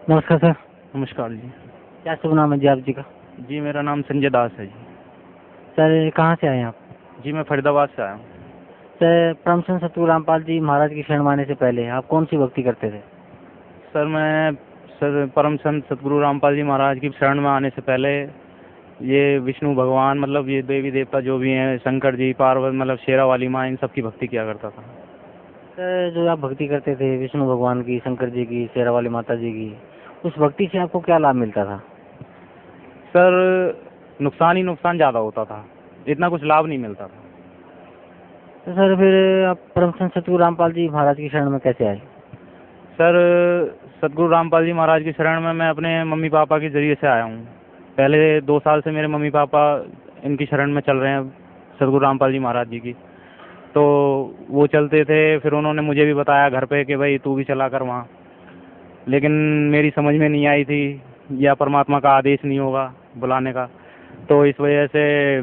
नमस्कार सर। नमस्कार जी। क्या शुभ नाम है जी आप जी का? जी मेरा नाम संजय दास है जी। सर कहाँ से आए हैं आप? जी मैं फरीदाबाद से आया हूँ। सर परमचंद सतगुरु रामपाल जी महाराज की शरण में आने से पहले आप कौन सी भक्ति करते थे? सर परमचंद सतगुरु रामपाल जी महाराज की शरण में आने से पहले ये विष्णु भगवान मतलब ये देवी देवता जो भी हैं, शंकर जी, पार्वती, मतलब शेरा वाली माँ, इन सब की भक्ति किया करता था। सर जो आप भक्ति करते थे विष्णु भगवान की, शंकर जी की, शेरा वाली माता जी की, उस भक्ति से आपको क्या लाभ मिलता था? सर नुकसान ही नुकसान ज़्यादा होता था, इतना कुछ लाभ नहीं मिलता था। तो सर फिर आप परमचंद सतगुरु रामपाल जी महाराज की शरण में कैसे आए? सर सतगुरु रामपाल जी महाराज की शरण में मैं अपने मम्मी पापा के ज़रिए से आया हूँ। पहले 2 साल से मेरे मम्मी पापा इनकी शरण में चल रहे हैं, सतगुरु रामपाल जी महाराज जी की। तो वो चलते थे, फिर उन्होंने मुझे भी बताया घर पे कि भाई तू भी चला कर वहाँ, लेकिन मेरी समझ में नहीं आई थी, या परमात्मा का आदेश नहीं होगा बुलाने का, तो इस वजह से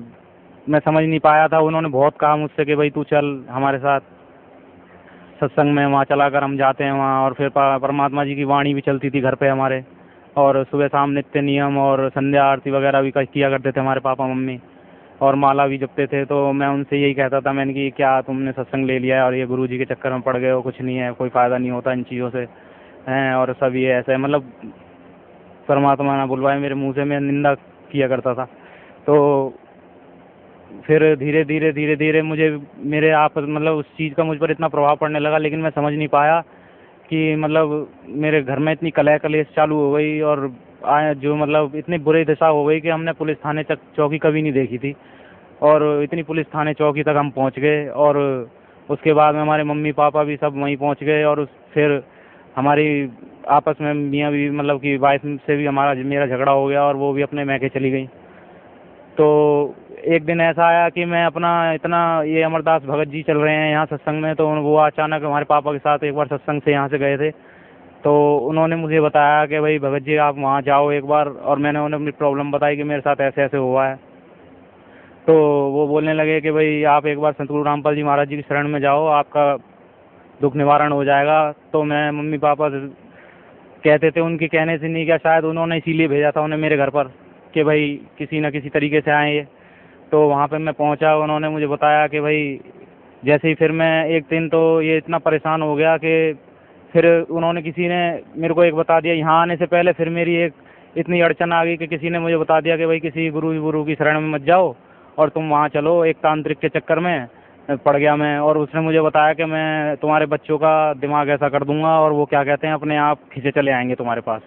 मैं समझ नहीं पाया था। उन्होंने बहुत कहा मुझसे कि भाई तू चल हमारे साथ सत्संग में, वहाँ चला कर हम जाते हैं वहाँ। और फिर परमात्मा जी की वाणी भी चलती थी घर पे हमारे, और सुबह शाम नित्य नियम और संध्या आरती वगैरह भी किया करते थे हमारे पापा मम्मी, और माला भी जपते थे। तो मैं उनसे यही कहता था, मैंने कि क्या तुमने सत्संग ले लिया है और ये गुरु जी के चक्कर में पड़ गए हो, कुछ नहीं है, कोई फ़ायदा नहीं होता इन चीज़ों से हैं, और सब ये ऐसे मतलब परमात्मा ना बुलवाए मेरे मुंह से, मैं निंदा किया करता था। तो फिर धीरे धीरे मुझे मेरे आप मतलब उस चीज़ का मुझ पर इतना प्रभाव पड़ने लगा, लेकिन मैं समझ नहीं पाया कि मतलब मेरे घर में इतनी कलह कलेश चालू हो गई, और जो मतलब इतनी बुरी दशा हो गई कि हमने पुलिस थाने तक चौकी कभी नहीं देखी थी, और इतनी पुलिस थाने चौकी तक हम पहुंच गए। और उसके बाद में हमारे मम्मी पापा भी सब वहीं पहुंच गए, और फिर हमारी आपस में मियाँ भी मतलब कि वाइफ से भी मेरा झगड़ा हो गया, और वो भी अपने मैके चली गई। तो एक दिन ऐसा आया कि मैं अपना इतना, ये अमरदास भगत जी चल रहे हैं यहाँ सत्संग में, तो वो अचानक हमारे पापा के साथ एक बार सत्संग से यहाँ से गए थे, तो उन्होंने मुझे बताया कि भाई भगत जी आप वहाँ जाओ एक बार, और मैंने उन्हें अपनी प्रॉब्लम बताई कि मेरे साथ ऐसे ऐसे हुआ है। तो वो बोलने लगे कि भाई आप एक बार सतगुरु रामपाल जी महाराज जी की शरण में जाओ, आपका दुख निवारण हो जाएगा। तो मैं मम्मी पापा कहते थे, उनके कहने से नहीं, क्या शायद उन्होंने इसीलिए भेजा था उन्हें मेरे घर पर कि भाई किसी न किसी तरीके से आए ये। तो वहाँ पे मैं पहुँचा, उन्होंने मुझे बताया कि भाई जैसे ही, फिर मैं एक दिन तो ये इतना परेशान हो गया कि फिर उन्होंने, किसी ने मेरे को एक बता दिया यहाँ आने से पहले, फिर मेरी एक इतनी अड़चन आ गई कि किसी ने मुझे बता दिया कि भाई किसी गुरु की शरण में मत जाओ और तुम वहाँ चलो, एक तांत्रिक के चक्कर में पड़ गया मैं। और उसने मुझे बताया कि मैं तुम्हारे बच्चों का दिमाग ऐसा कर दूंगा, और वो क्या कहते हैं अपने आप खींचे चले आएंगे तुम्हारे पास।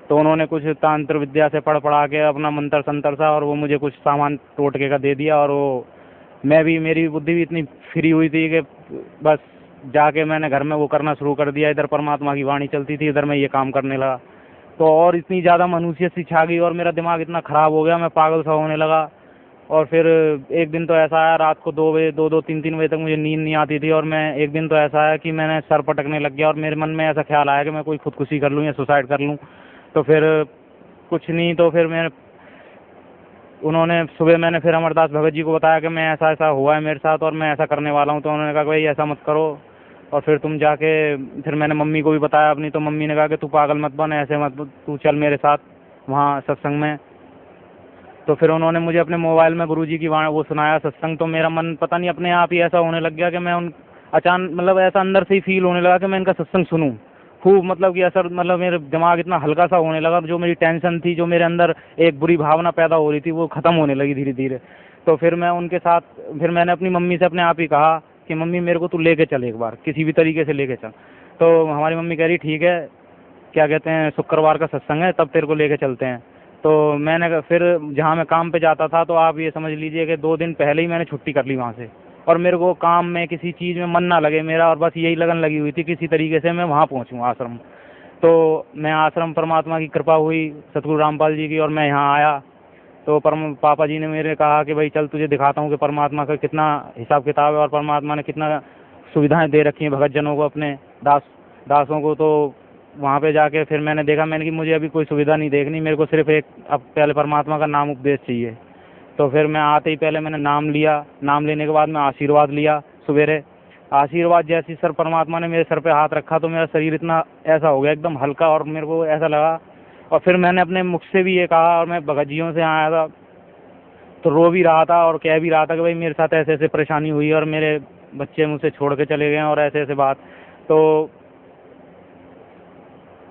तो उन्होंने कुछ तांत्र विद्या से पढ़ पढ़ा के अपना मंत्र संतर सा, और वो मुझे कुछ सामान टोटके का दे दिया, और वो मैं भी, मेरी बुद्धि भी इतनी फ्री हुई थी कि बस जाके मैंने घर में वो करना शुरू कर दिया। इधर परमात्मा की वाणी चलती थी, इधर मैं ये काम करने लगा। तो और इतनी ज़्यादा मनुष्य सी छा गई, और मेरा दिमाग इतना ख़राब हो गया, मैं पागल सा होने लगा। और फिर एक दिन तो ऐसा आया, रात को 2 बजे, 2 3 बजे तक मुझे नींद नहीं आती थी, और मैं एक दिन तो ऐसा आया कि मैंने सर पटकने लग गया, और मेरे मन में ऐसा ख्याल आया कि मैं कोई खुदकुशी कर लूँ या सुसाइड कर लूँ। तो फिर कुछ नहीं, तो फिर उन्होंने सुबह, मैंने फिर अमरदास भगत जी को बताया कि मैं ऐसा ऐसा हुआ है मेरे साथ और मैं ऐसा करने वाला हूँ। तो उन्होंने कहा भाई ऐसा मत करो, और फिर तुम जाके, फिर मैंने मम्मी को भी बताया अपनी, तो मम्मी ने कहा कि तू पागल मत बन, ऐसे मत, तू चल मेरे साथ वहाँ सत्संग में। तो फिर उन्होंने मुझे अपने मोबाइल में गुरुजी की वहाँ वो सुनाया सत्संग, तो मेरा मन पता नहीं अपने आप ही ऐसा होने लग गया कि मैं अचानक मतलब ऐसा अंदर से ही फील होने लगा कि मैं इनका सत्संग सुनूं खूब, मतलब कि असर, मतलब मेरे दिमाग इतना हल्का सा होने लगा, जो मेरी टेंशन थी, जो मेरे अंदर एक बुरी भावना पैदा हो रही थी, वो ख़त्म होने लगी धीरे धीरे। तो फिर मैं उनके साथ, फिर मैंने अपनी मम्मी से अपने आप ही कहा कि मम्मी मेरे को तू लेके चल, एक बार किसी भी तरीके से लेके चल। तो हमारी मम्मी कह रही ठीक है, क्या कहते हैं, शुक्रवार का सत्संग है, तब तेरे को लेके चलते हैं। तो मैंने फिर जहाँ मैं काम पे जाता था, तो आप ये समझ लीजिए कि 2 दिन पहले ही मैंने छुट्टी कर ली वहाँ से, और मेरे को काम में किसी चीज़ में मन ना लगे मेरा, और बस यही लगन लगी हुई थी किसी तरीके से मैं वहाँ पहुँचूँ आश्रम। तो मैं आश्रम, परमात्मा की कृपा हुई सतगुरु रामपाल जी की, और मैं यहाँ आया। तो पापा जी ने मेरे कहा कि भाई चल तुझे दिखाता हूँ कि परमात्मा का कितना हिसाब किताब है, और परमात्मा ने कितना सुविधाएं दे रखी हैं भगत जनों को, अपने दासों को। तो वहाँ पे जाके फिर मैंने देखा, मैंने कि मुझे अभी कोई सुविधा नहीं देखनी, मेरे को सिर्फ एक, अब पहले परमात्मा का नाम उपदेश चाहिए। तो फिर मैं आते ही पहले मैंने नाम लिया, नाम लेने के बाद मैं आशीर्वाद लिया सवेरे। आशीर्वाद जैसी सर परमात्मा ने मेरे सर पे हाथ रखा तो मेरा शरीर इतना ऐसा हो गया एकदम हल्का, और मेरे को ऐसा लगा। और फिर मैंने अपने मुख से भी ये कहा, और मैं भगत जियों से आया था तो रो भी रहा था और कह भी रहा था कि भाई मेरे साथ ऐसे ऐसे परेशानी हुई और मेरे बच्चे मुझसे छोड़ के चले गए और ऐसे ऐसे बात। तो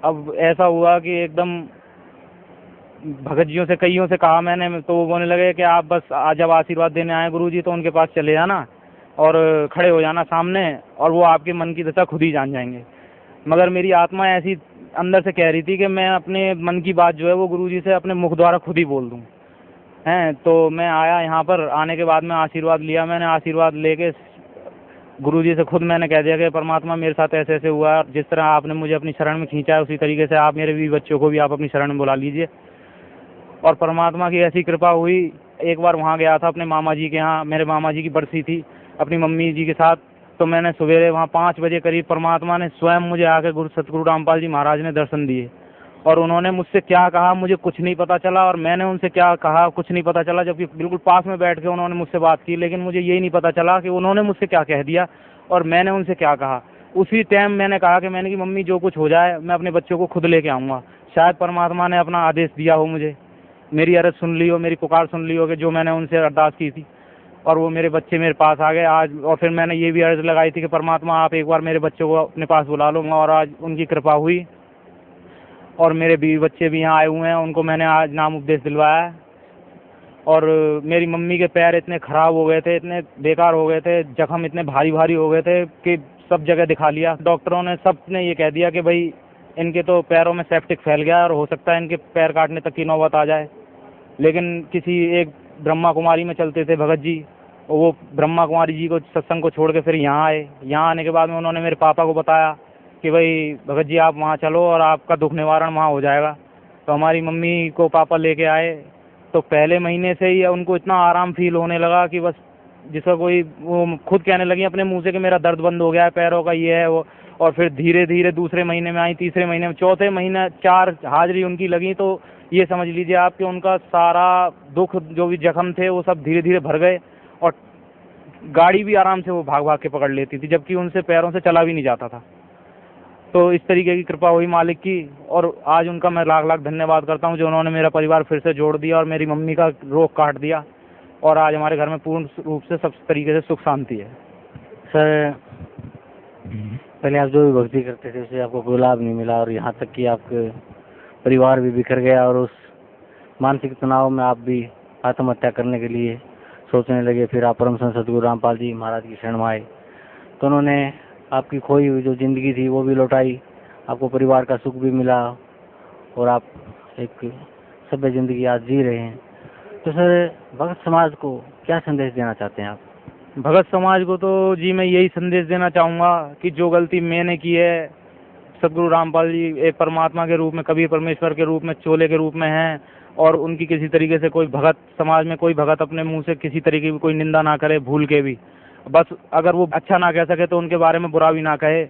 अब ऐसा हुआ कि एकदम भगत जियों से कईयों से कहा मैंने, तो वो बोलने लगे कि आप बस जब आशीर्वाद देने आए गुरुजी तो उनके पास चले जाना और खड़े हो जाना सामने, और वो आपके मन की दशा खुद ही जान जाएंगे। मगर मेरी आत्मा ऐसी अंदर से कह रही थी कि मैं अपने मन की बात जो है वो गुरुजी से अपने मुख द्वारा खुद ही बोल दूं। हैं तो मैं आया यहाँ पर, आने के बाद में आशीर्वाद लिया। मैंने आशीर्वाद लेके गुरुजी से खुद मैंने कह दिया कि परमात्मा मेरे साथ ऐसे ऐसे हुआ, जिस तरह आपने मुझे अपनी शरण में खींचा है उसी तरीके से आप मेरे भी बच्चों को भी आप अपनी शरण में बुला लीजिए। और परमात्मा की ऐसी कृपा हुई। एक बार वहाँ गया था अपने मामा जी के यहाँ, मेरे मामा जी की बरसी थी अपनी मम्मी जी के साथ। तो मैंने सवेरे वहाँ 5 बजे करीब परमात्मा ने स्वयं मुझे आके सतगुरु रामपाल जी महाराज ने दर्शन दिए, और उन्होंने मुझसे क्या कहा मुझे कुछ नहीं पता चला, और मैंने उनसे क्या कहा कुछ नहीं पता चला, जबकि बिल्कुल पास में बैठ के उन्होंने मुझसे बात की। लेकिन मुझे यही नहीं पता चला कि उन्होंने मुझसे क्या कह दिया और मैंने उनसे क्या कहा। उसी टाइम मैंने कहा कि मैंने कि मम्मी जो कुछ हो जाए मैं अपने बच्चों को खुद लेके आऊँगा। शायद परमात्मा ने अपना आदेश दिया हो, मुझे मेरी अर्ज़ सुन ली हो, मेरी पुकार सुन ली हो कि जो मैंने उनसे अरदास की थी, और वो मेरे बच्चे मेरे पास आ गए आज। और फिर मैंने ये भी अर्ज़ लगाई थी कि परमात्मा आप एक बार मेरे बच्चों को अपने पास बुला लूँगा, और आज उनकी कृपा हुई और मेरे बीवी बच्चे भी यहाँ आए हुए हैं, उनको मैंने आज नाम उपदेश दिलवाया है। और मेरी मम्मी के पैर इतने ख़राब हो गए थे, इतने बेकार हो गए थे, जख्म इतने भारी भारी हो गए थे कि सब जगह दिखा लिया। डॉक्टरों ने सब ने ये कह दिया कि भाई इनके तो पैरों में सेप्टिक फैल गया और हो सकता है इनके पैर काटने तक की नौबत आ जाए। लेकिन किसी एक ब्रह्मा कुमारी में चलते थे भगत जी, वो ब्रह्मा कुमारी जी को सत्संग को छोड़ के फिर यहाँ आए। यहाँ आने के बाद में उन्होंने मेरे पापा को बताया कि भाई भगत जी आप वहाँ चलो और आपका दुख निवारण वहाँ हो जाएगा। तो हमारी मम्मी को पापा लेके आए, तो पहले महीने से ही उनको इतना आराम फील होने लगा कि बस जिसका कोई, वो खुद कहने लगी अपने मुंह से कि मेरा दर्द बंद हो गया है पैरों का, ये है वो। और फिर धीरे धीरे दूसरे महीने में आई, तीसरे महीने में, चौथे महीने 4 हाजिरी उनकी लगी। तो ये समझ लीजिए आप कि उनका सारा दुख जो भी जख्म थे वो सब धीरे धीरे भर गए, और गाड़ी भी आराम से वो भाग भाग के पकड़ लेती थी, जबकि उनसे पैरों से चला भी नहीं जाता था। तो इस तरीके की कृपा हुई मालिक की, और आज उनका मैं लाख लाख धन्यवाद करता हूँ जो उन्होंने मेरा परिवार फिर से जोड़ दिया और मेरी मम्मी का रोग काट दिया, और आज हमारे घर में पूर्ण रूप से सब तरीके से सुख शांति है। सर पहले आप जो भी भक्ति करते थे उससे आपको कोई लाभ नहीं मिला, और यहाँ तक कि आपके परिवार भी बिखर गया, और उस मानसिक तनाव में आप भी आत्महत्या करने के लिए सोचने लगे। फिर आप परम संत सतगुरु रामपाल जी महाराज की शरण में आए, तो उन्होंने आपकी खोई हुई जो ज़िंदगी थी वो भी लौटाई, आपको परिवार का सुख भी मिला, और आप एक सभ्य ज़िंदगी आज जी रहे हैं। तो सर भगत समाज को क्या संदेश देना चाहते हैं आप? भगत समाज को तो जी मैं यही संदेश देना चाहूँगा कि जो गलती मैंने की है, सतगुरु रामपाल जी एक परमात्मा के रूप में, कबीर परमेश्वर के रूप में, चोले के रूप में हैं, और उनकी किसी तरीके से कोई भगत समाज में कोई भगत अपने मुंह से किसी तरीके की कोई निंदा ना करे भूल के भी। बस अगर वो अच्छा ना कह सके तो उनके बारे में बुरा भी ना कहे,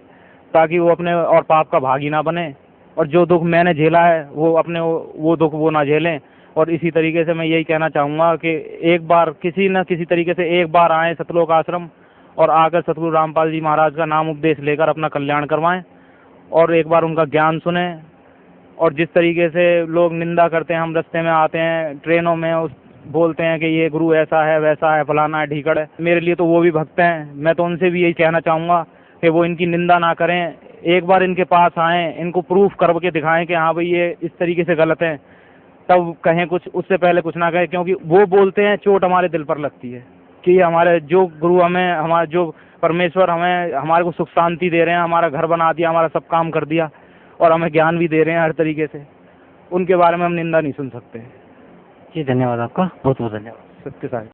ताकि वो अपने और पाप का भागी ना बने, और जो दुख मैंने झेला है वो अपने वो दुख वो ना झेलें। और इसी तरीके से मैं यही कहना चाहूँगा कि एक बार किसी न किसी तरीके से एक बार आएँ सतलोक आश्रम, और आकर सतगुरु रामपाल जी महाराज का नाम उपदेश लेकर अपना कल्याण करवाएं, और एक बार उनका ज्ञान सुने। और जिस तरीके से लोग निंदा करते हैं, हम रास्ते में आते हैं ट्रेनों में, उस बोलते हैं कि ये गुरु ऐसा है वैसा है फलाना है ढीकड़ है, मेरे लिए तो वो भी भक्त हैं। मैं तो उनसे भी यही कहना चाहूँगा कि वो इनकी निंदा ना करें, एक बार इनके पास आएँ, इनको प्रूफ करके दिखाएं कि हाँ भाई ये इस तरीके से गलत है, तब कहें कुछ, उससे पहले कुछ ना कहें। क्योंकि वो बोलते हैं चोट हमारे दिल पर लगती है कि हमारे जो गुरु हमें, हमारे जो परमेश्वर हमें, हमारे को सुख शांति दे रहे हैं, हमारा घर बना दिया, हमारा सब काम कर दिया, और हमें ज्ञान भी दे रहे हैं हर तरीके से, उनके बारे में हम निंदा नहीं सुन सकते। जी धन्यवाद आपका, बहुत बहुत धन्यवाद। सत्य साई।